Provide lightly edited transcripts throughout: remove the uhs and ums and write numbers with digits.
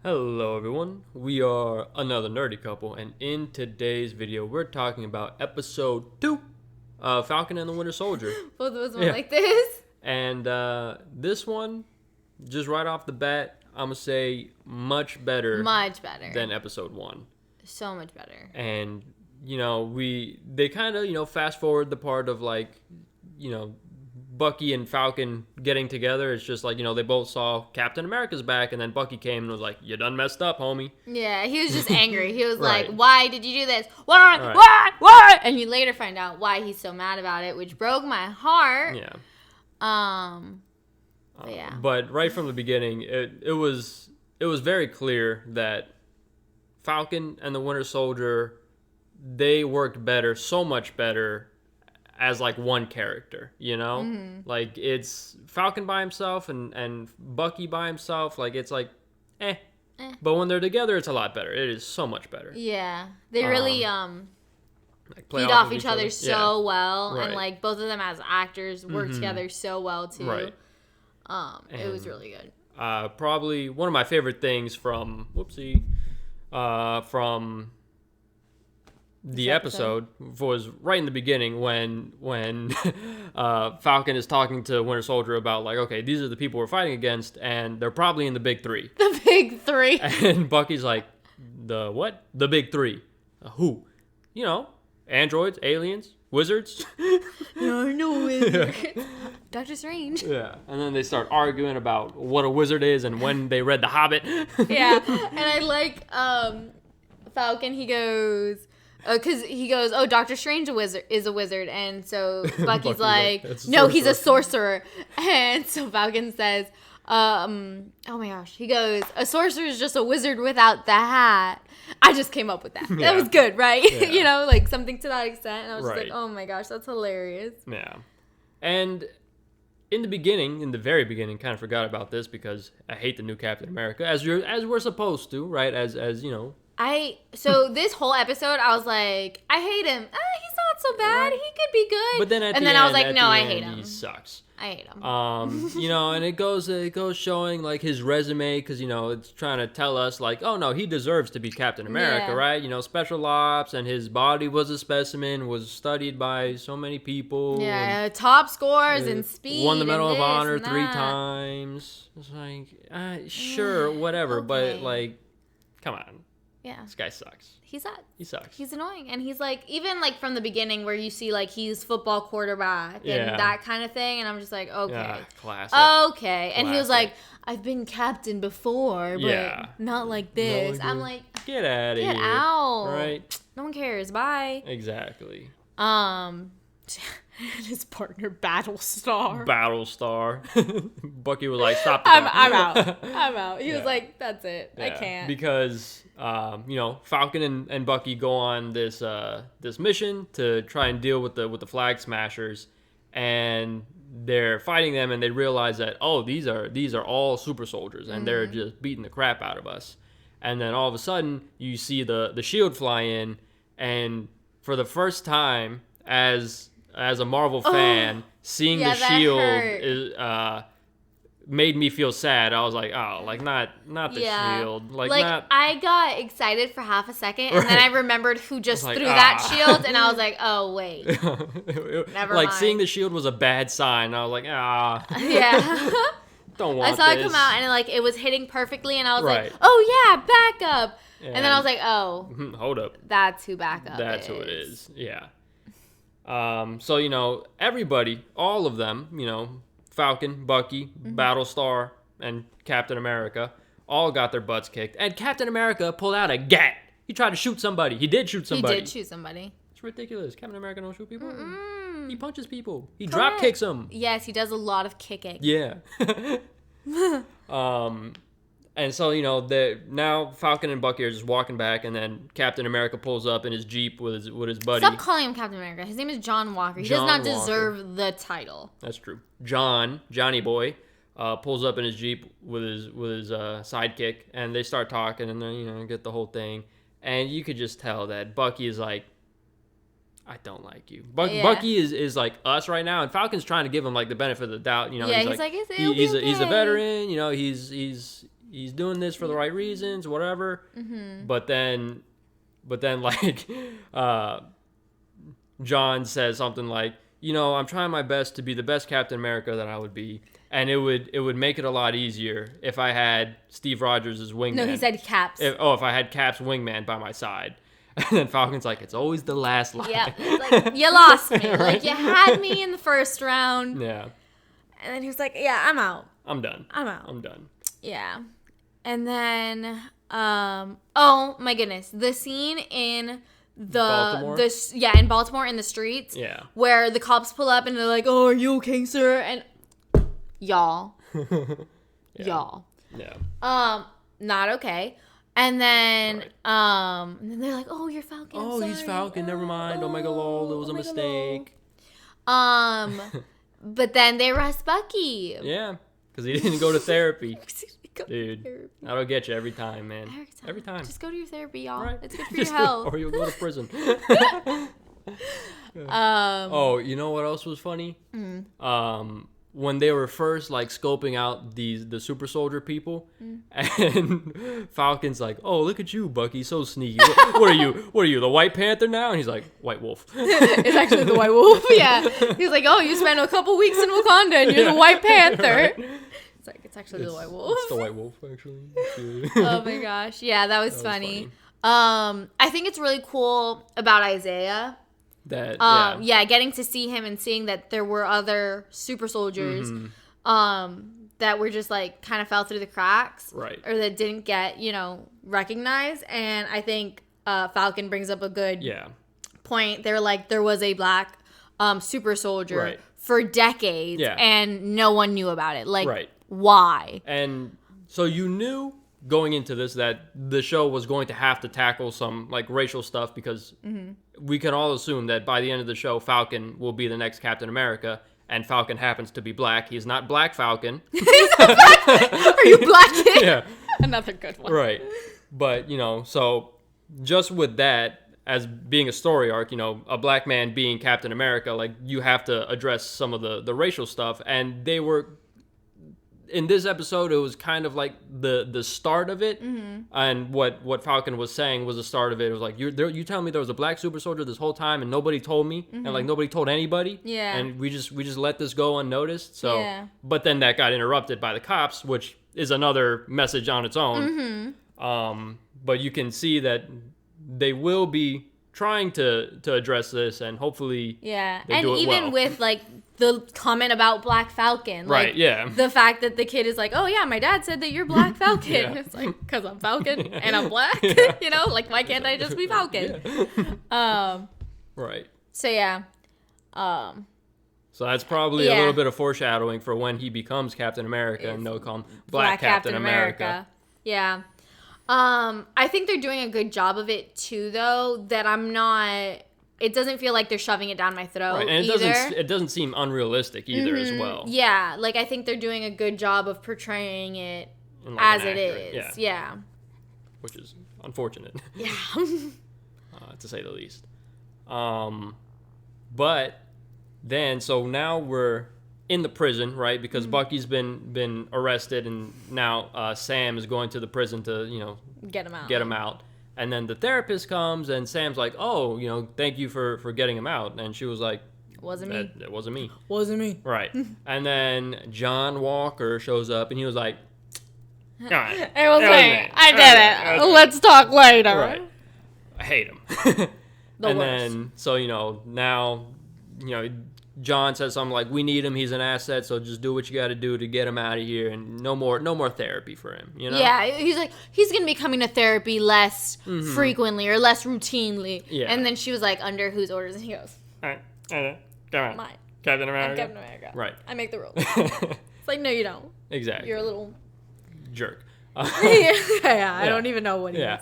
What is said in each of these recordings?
Hello everyone, we are another nerdy couple, and in today's video we're talking about episode 2 of Falcon and the Winter Soldier. Both of us went like this. And this one, just right off the bat, I'm going to say much better than episode 1. So much better. And, they kind of, fast forward the part of Bucky and Falcon getting together. It's just they both saw Captain America's back, and then Bucky came and was like, "You done messed up, homie." Yeah, he was just angry. He was Right. like, "Why did you do this? Why?" And you later find out why he's so mad about it, which broke my heart. Yeah. Yeah. But right from the beginning, it was very clear that Falcon and the Winter Soldier, they worked better, so much better, as one character, Mm-hmm. It's Falcon by himself and Bucky by himself, eh. But when they're together, it's a lot better. It is so much better. Yeah, they really Play feed off each other Yeah. so well, Right. and both of them as actors work together so well too. Right. It was really good. Probably one of my favorite things from the episode was right in the beginning when Falcon is talking to Winter Soldier about okay, these are the people we're fighting against, and they're probably in the big three. The big three. And Bucky's like, the what? The big three. Who? Androids, aliens, wizards. No wizard. Doctor Strange. Yeah. And then they start arguing about what a wizard is and when they read The Hobbit. Yeah, and I like Falcon. He goes, because he goes, "Oh, Doctor Strange is a wizard," and so Bucky's like, "No, he's a sorcerer." And so Falcon says, "Oh my gosh," he goes, "A sorcerer is just a wizard without the hat." I just came up with that. Yeah. That was good, right? Yeah. Something to that extent. And I was just Right. like, "Oh my gosh, that's hilarious." Yeah. And in the very beginning, kind of forgot about this because I hate the new Captain America, as we're supposed to, right? As So this whole episode, I was like, I hate him. He's not so bad. He could be good. But then I was like, no, I hate him. He sucks. I hate him. And it goes showing his resume, because it's trying to tell us oh no, he deserves to be Captain America, Yeah. right? Special ops, and his body was a specimen, was studied by so many people. Yeah, top scores and speed. Won the Medal and of Honor this 3 and that. times. It's sure, whatever, Okay. but come on, Yeah, this guy sucks. he sucks. He sucks. He's annoying, and he's even from the beginning where you see he's football quarterback Yeah. and that kind of thing, and I'm just like, okay, Yeah, classic. okay, and he was Classic. like, I've been captain before, but Yeah. not like this. No, I'm like, Get out of get here. out, Right? No one cares. Bye. Exactly. His partner Battlestar. Battlestar. Bucky was like, "Stop the I'm count." out. I'm out. He was Yeah. like, that's it. I Yeah, can't. because Falcon and Bucky go on this mission to try and deal with the Flag Smashers, and they're fighting them, and they realize that these are all super soldiers, and they're just beating the crap out of us. And then all of a sudden you see the shield fly in, and for the first time as a Marvel fan, seeing the yeah, that shield hurt. is made me feel sad. I was like, oh, not the shield. Not I got excited for half a second, and then I remembered who just like, threw that ah. shield, and I was like, oh, wait. Never mind. Seeing the shield was a bad sign. I was like, Yeah. don't want I saw this. it come out, and it was hitting perfectly, and I was Right. like, oh, yeah, backup. And then I And- was like, oh, Hold up. that's who backup That's is. who it is. Yeah. So, everybody, all of them, Falcon, Bucky, Battlestar, and Captain America, all got their butts kicked. And Captain America pulled out a gat. He tried to shoot somebody. He did shoot somebody. He did shoot somebody. It's ridiculous. Captain America don't shoot people. He punches people. He Correct. drop kicks them. Yes, he does a lot of kicking. Yeah. And so, now Falcon and Bucky are just walking back, and then Captain America pulls up in his Jeep with his buddy. Stop calling him Captain America. His name is John Walker. He John does not Walker. deserve the title. That's true. Johnny Boy, pulls up in his Jeep with his sidekick, and they start talking, and then get the whole thing, and you could just tell that Bucky is like, I don't like you. Yeah. Bucky is like us right now, and Falcon's trying to give him the benefit of the doubt. Yeah, he's like, he's a okay. veteran. he's doing this for the right reasons, whatever. Mm-hmm. But then like John says something like, I'm trying my best to be the best Captain America that I would be, and it would make it a lot easier if I had Steve Rogers as wingman. No, he said Caps. If I had Cap's wingman by my side. And then Falcon's like, it's always the last line. Yeah, it's like, you lost me. Right? Like, you had me in the first round. Yeah. And then he was like, yeah, I'm out. I'm done. I'm out. I'm done. Yeah. And then, oh my goodness, the scene in Baltimore? in Baltimore in the streets. Yeah. Where the cops pull up and they're like, oh, are you okay, sir? And y'all. Yeah. Y'all. Yeah. Not okay. And then, Right. and then they're like, "Oh, you're Falcon." Oh, sorry. he's Falcon. Never mind. Oh my god, lol. It was a mistake. But then they arrest Bucky. Yeah, because he didn't go to therapy. Dude, that'll get you every time, man. Every time. Just go to your therapy, y'all. Right. It's good for your health. Or you'll go to prison. Oh, you know what else was funny? When they were first like scoping out the super soldier people, and Falcon's like, "Oh, look at you, Bucky, so sneaky. What are you? What are you, the White Panther now?" And he's like, "White Wolf." It's actually the White Wolf. Yeah, he's like, "Oh, you spent a couple weeks in Wakanda, and you're the White Panther." Right. It's like it's actually the White Wolf. It's the White Wolf, actually. Oh my gosh, yeah, that was funny. I think it's really cool about Isaiah. That getting to see him and seeing that there were other super soldiers that were just like kind of fell through the cracks, right, or that didn't get recognized. And I think Falcon brings up a good point. They're like, there was a black super soldier for decades and no one knew about it. Like, why? And so you knew going into this that the show was going to have to tackle some like racial stuff, because we can all assume that by the end of the show, Falcon will be the next Captain America, and Falcon happens to be black. He's not Black Falcon. Are you black kid? Yeah. Another good one. Right. But, so just with that as being a story arc, a black man being Captain America, like you have to address some of the racial stuff. And they were, in this episode, it was kind of like the start of it, and what Falcon was saying was the start of it. It was like, you telling me there was a black super soldier this whole time and nobody told me, and like nobody told anybody, and we just let this go unnoticed. So, but then that got interrupted by the cops, which is another message on its own. But you can see that they will be trying to address this, and hopefully, they do it even well. with like the comment about Black Falcon, like, the fact that the kid is like, "Oh yeah, my dad said that you're Black Falcon." It's like, because I'm Falcon and I'm black, like why can't I just be Falcon? Right. So yeah. So that's probably a little bit of foreshadowing for when he becomes Captain America, and they'll call him Black Captain America. Yeah. I think they're doing a good job of it too, though. That I'm not. It doesn't feel like they're shoving it down my throat. Right, and it doesn't seem unrealistic either as well. Yeah, like I think they're doing a good job of portraying it as it is. Yeah. Which is unfortunate. Yeah. To say the least. But then, so now we're in the prison, right? Because Bucky's been arrested, and now Sam is going to the prison to, get him out. Get him out. And then the therapist comes, and Sam's like, "Oh, thank you for getting him out." And she was like, "Wasn't me. That wasn't me. Wasn't me." Right. And then John Walker shows up, and he was like, "All right, it was me. I did it. Let's talk later." Right. I hate him. And then, so now, John says something like, "We need him. He's an asset. So just do what you got to do to get him out of here, and no more therapy for him." Yeah, he's like, he's gonna be coming to therapy less frequently or less routinely. Yeah. And then she was like, "Under whose orders?" And he goes, "All right, come on, mine. Captain America." I'm Captain America. Right. I make the rules. It's like, no, you don't. Exactly. You're a little jerk. I don't even know what he is.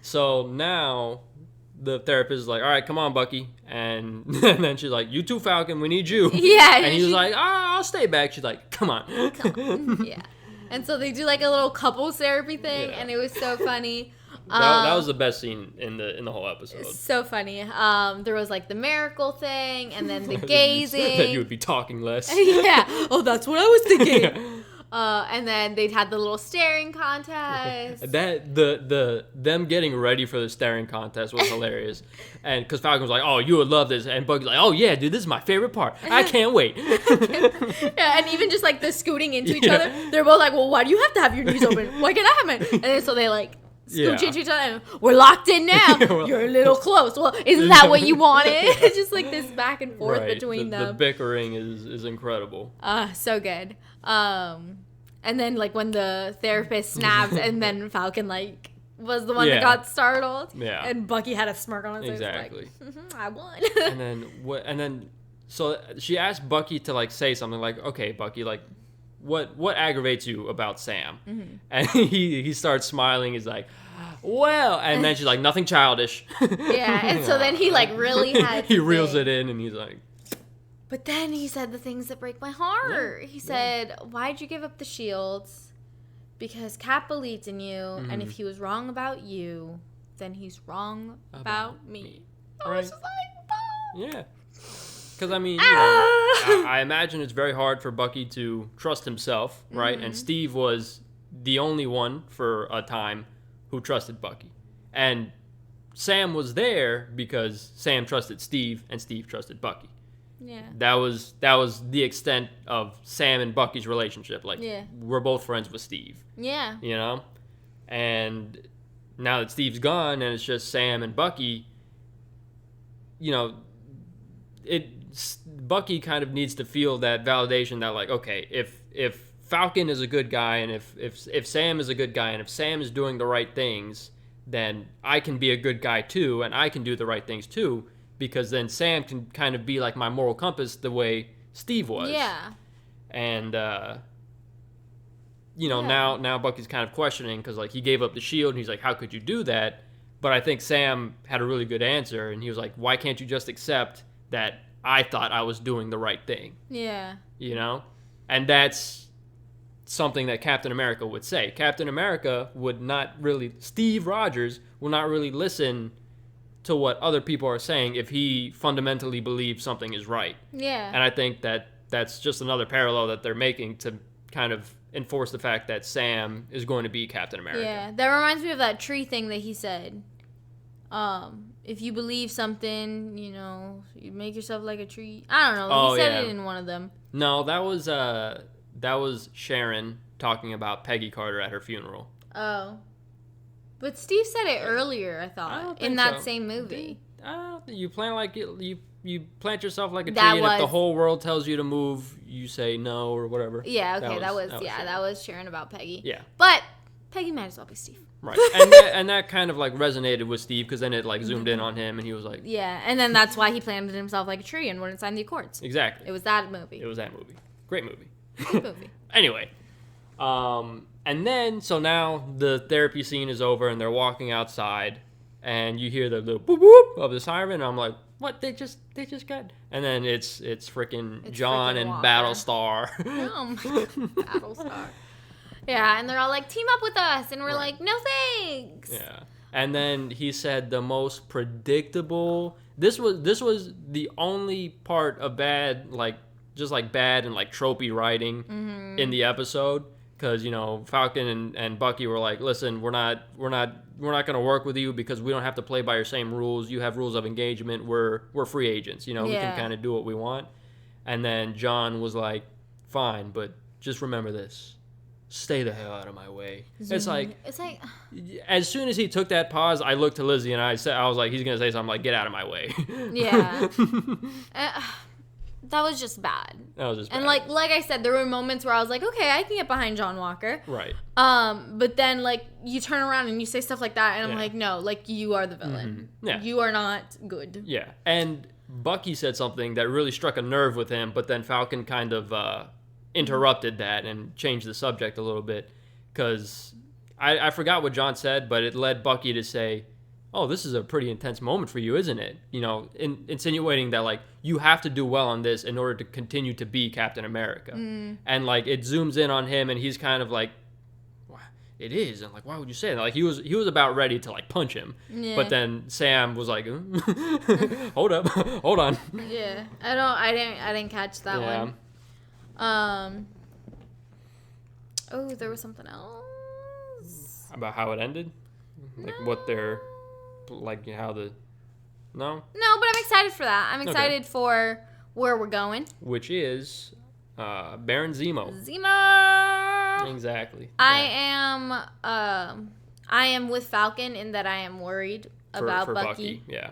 So now the therapist is like, "All right, come on, Bucky." And then she's like, "You too, Falcon. We need you." Yeah. And he was like, "I'll stay back." She's like, "Come on." Yeah. And so they do like a little couples therapy thing, and it was so funny. That was the best scene in the whole episode. So funny. There was like the miracle thing, and then the gazing. That you would be talking less. Yeah. Oh, that's what I was thinking. And then they'd had the little staring contest. That them getting ready for the staring contest was hilarious, and because Falcon was like, "Oh, you would love this," and Buggy's like, "Oh yeah, dude, this is my favorite part. I can't wait." Yeah, and even just like the scooting into each other, they're both like, "Well, why do you have to have your knees open? Why can't I have mine?" And then so they like scooch into each other, and we're locked in now. You're a little close. Well, isn't that what you wanted? It's just like this back and forth between them. The bickering is incredible. So good. And then like when the therapist snapped, and then Falcon like was the one that got startled. Yeah. And Bucky had a smirk on his face. Exactly. Like, I won. and then so she asked Bucky to like say something like, "Okay, Bucky, like what aggravates you about Sam?" Mm-hmm. And he starts smiling. He's like, "Well," and then she's like, "Nothing childish." Yeah. And so then he like really had he reels it in, and he's like. But then he said the things that break my heart. Yeah, he said, "Why'd you give up the shields? Because Cap believed in you, and if he was wrong about you, then he's wrong about me." I was just like, "Oh." Yeah. Because, I mean, I imagine it's very hard for Bucky to trust himself, right? Mm-hmm. And Steve was the only one for a time who trusted Bucky. And Sam was there because Sam trusted Steve, and Steve trusted Bucky. Yeah. That was the extent of Sam and Bucky's relationship. Like, we're both friends with Steve. Yeah. You know? And now that Steve's gone and it's just Sam and Bucky, you know, Bucky kind of needs to feel that validation that, like, okay, if Falcon is a good guy, and if Sam is a good guy, and if Sam is doing the right things, then I can be a good guy too, and I can do the right things too. Because then Sam can kind of be like my moral compass the way Steve was. Yeah. And, now Bucky's kind of questioning because, like, he gave up the shield and he's like, how could you do that? But I think Sam had a really good answer, and he was like, why can't you just accept that I thought I was doing the right thing? Yeah. You know? And that's something that Captain America would say. Captain America would not really, Steve Rogers will not really listen to what other people are saying if he fundamentally believes something is right. Yeah. And I think that that's just another parallel that they're making to kind of enforce the fact that Sam is going to be Captain America. Yeah, that reminds me of that tree thing that he said. If you believe something, you make yourself like a tree. I don't know. He said it in one of them. No, that was Sharon talking about Peggy Carter at her funeral. Oh. But Steve said it earlier, I thought, in that same movie. You plant you plant yourself like a tree, and if the whole world tells you to move, you say no or whatever. Yeah, okay, that was Sharon about Peggy. Yeah. But Peggy might as well be Steve. Right. And that kind of like resonated with Steve because then it like zoomed in on him and he was like... Yeah, and then that's why he planted himself like a tree and wouldn't sign the Accords. Exactly. It was that movie. Great movie. Great movie. Anyway. And then, so now the therapy scene is over and they're walking outside and you hear the little boop boop of the siren and I'm like, what? They just got... And then it's freaking John and Battlestar. Battlestar. Yeah, and they're all like, team up with us. And we're like, no thanks. Yeah. And then he said the most predictable... This was the only part of bad, like, just like bad and like tropey writing in the episode. Because, Falcon and Bucky were like, listen, we're not going to work with you because we don't have to play by your same rules. You have rules of engagement. We're free agents. We can kind of do what we want. And then John was like, fine, but just remember this. Stay the hell out of my way. It's like as soon as he took that pause, I looked to Lizzy and I was like, he's going to say something like, get out of my way. Yeah. That was just bad. And like I said, there were moments where I was like, okay, I can get behind John Walker. Right. But then like you turn around and you say stuff like that and I'm like, no, like you are the villain. Mm-hmm. Yeah. You are not good. Yeah. And Bucky said something that really struck a nerve with him, but then Falcon kind of interrupted that and changed the subject a little bit because I forgot what John said, but it led Bucky to say, oh, this is a pretty intense moment for you, isn't it? Insinuating that, like, you have to do well on this in order to continue to be Captain America. And, like, it zooms in on him, and he's kind of like, it is. And, like, why would you say that? Like, he was about ready to, like, punch him. Yeah. But then Sam was like, hold on. Yeah. I didn't catch that one. Oh, there was something else. About how it ended? Like what they're like how the No? No, but I'm excited for that. I'm excited for where we're going. Which is Baron Zemo. Zemo. Exactly. I am with Falcon in that I am worried about for Bucky. Yeah.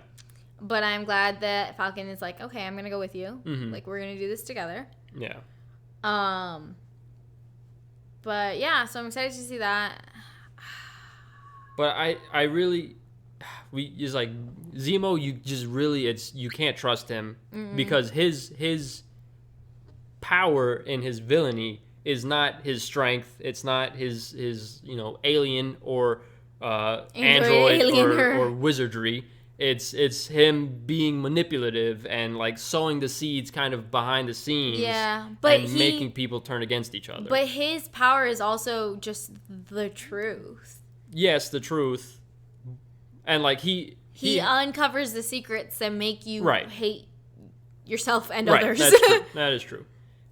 But I'm glad that Falcon is like, okay, I'm gonna go with you. Mm-hmm. Like we're gonna do this together. Yeah. But yeah, so I'm excited to see that. But I really, it's like Zemo. You just really, you can't trust him because his power in his villainy is not his strength. It's not his alien or android or wizardry. It's him being manipulative and like sowing the seeds kind of behind the scenes. Yeah, but and making people turn against each other. But his power is also just the truth. Yes, the truth. And like he uncovers the secrets that make you hate yourself and right, others. That's true. That is true.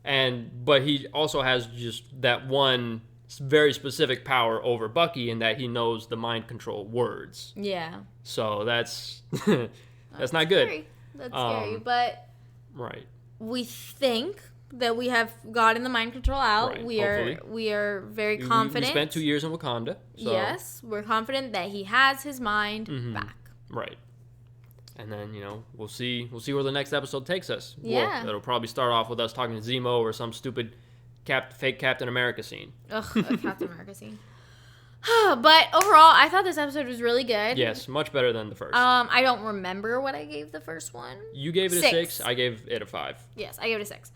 But he also has just that one very specific power over Bucky in that he knows the mind control words. Yeah. So that's that's not good. Scary. That's scary, but right. We think that we have gotten the mind control out. Right, we are very confident. We spent 2 years in Wakanda. So. Yes, we're confident that he has his mind back. Right. And then, we'll see where the next episode takes us. Yeah. Well, it'll probably start off with us talking to Zemo or some stupid fake Captain America scene. Ugh, a Captain America scene. But overall, I thought this episode was really good. Yes, much better than the first. I don't remember what I gave the first one. You gave it a 6. I gave it a 5. Yes, I gave it a 6.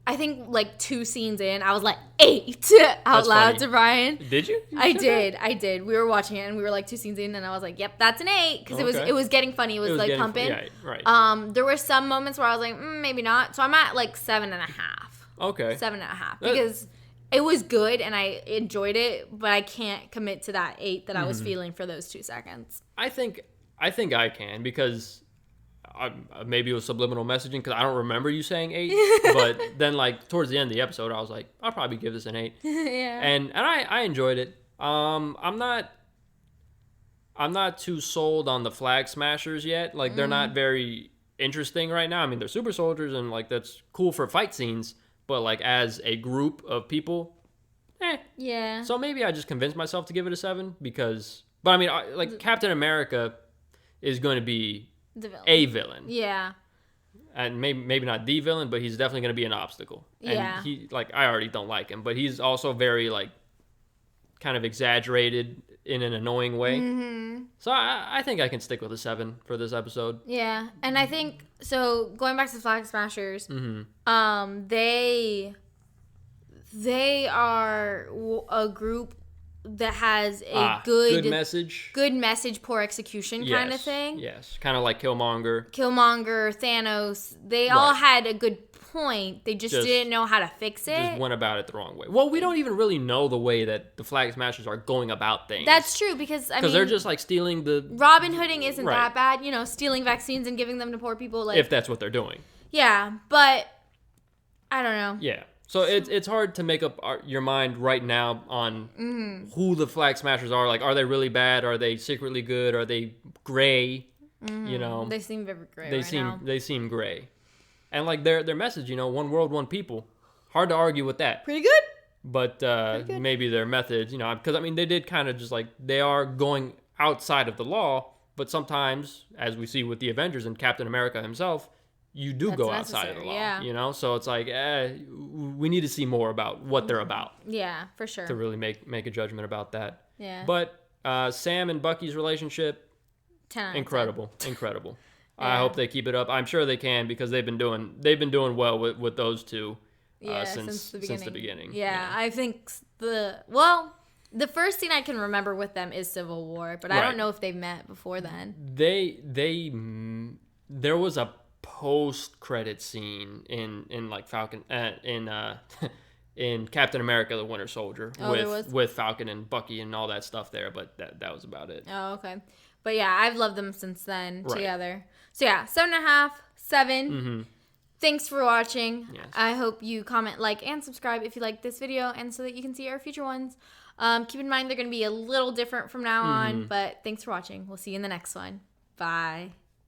I think like 2 scenes in, I was like 8 out loud to Brian. Did you? I did. We were watching it and we were like 2 scenes in, and I was like, "Yep, that's an 8," because it was getting funny. It was like pumping. Yeah, right. There were some moments where I was like, maybe not. So I'm at like 7.5. Okay. 7.5 because it was good and I enjoyed it, but I can't commit to that 8 that I was feeling for those 2 seconds. I think I can because maybe it was subliminal messaging because I don't remember you saying 8. But then like towards the end of the episode, I was like, I'll probably give this an 8. Yeah. And I enjoyed it. I'm not too sold on the flag smashers yet. Like they're not very interesting right now. I mean, they're super soldiers and like that's cool for fight scenes. But like as a group of people, Yeah. So maybe I just convinced myself to give it a 7 because, but I mean, Captain America is going to be a villain. Yeah. And maybe not the villain, but he's definitely going to be an obstacle. And I already don't like him, but he's also very like kind of exaggerated in an annoying way. Mm-hmm. So I think I can stick with a 7 for this episode. Yeah, and I think so. Going back to the Flag Smashers, they are a group that has a good message, poor execution kind of thing. Yes, kind of like Killmonger, Thanos. They all had a good point. They just didn't know how to fix it. Just went about it the wrong way. Well, we don't even really know the way that the Flag Smashers are going about things. That's true because they're just like stealing the Robin Hooding isn't that bad. Stealing vaccines and giving them to poor people. Like if that's what they're doing. Yeah, but I don't know. Yeah. So it's hard to make up your mind right now on who the Flag Smashers are. Like, are they really bad? Are they secretly good? Are they gray? They seem very gray. They seem gray, and like their message, one world, one people. Hard to argue with that. Pretty good. But maybe their methods, because I mean they did kind of just like they are going outside of the law. But sometimes, as we see with the Avengers and Captain America himself. You do go outside of the law, So it's like, we need to see more about what they're about. Yeah, for sure. To really make a judgment about that. Yeah. But Sam and Bucky's relationship, 10 incredible. Yeah. I hope they keep it up. I'm sure they can because they've been doing well with those two since the beginning. Yeah, I think the first scene I can remember with them is Civil War, but I don't know if they met before then. There was a post-credit scene in like Falcon in Captain America: The Winter Soldier with Falcon and Bucky and all that stuff there, but that was about it. Oh, okay. But yeah, I've loved them since then together. So yeah, 7.5, 7. thanks for watching. Yes. I hope you comment, like, and subscribe if you like this video, and so that you can see our future ones. Keep in mind they're going to be a little different from now on, but thanks for watching. We'll see you in the next one. Bye.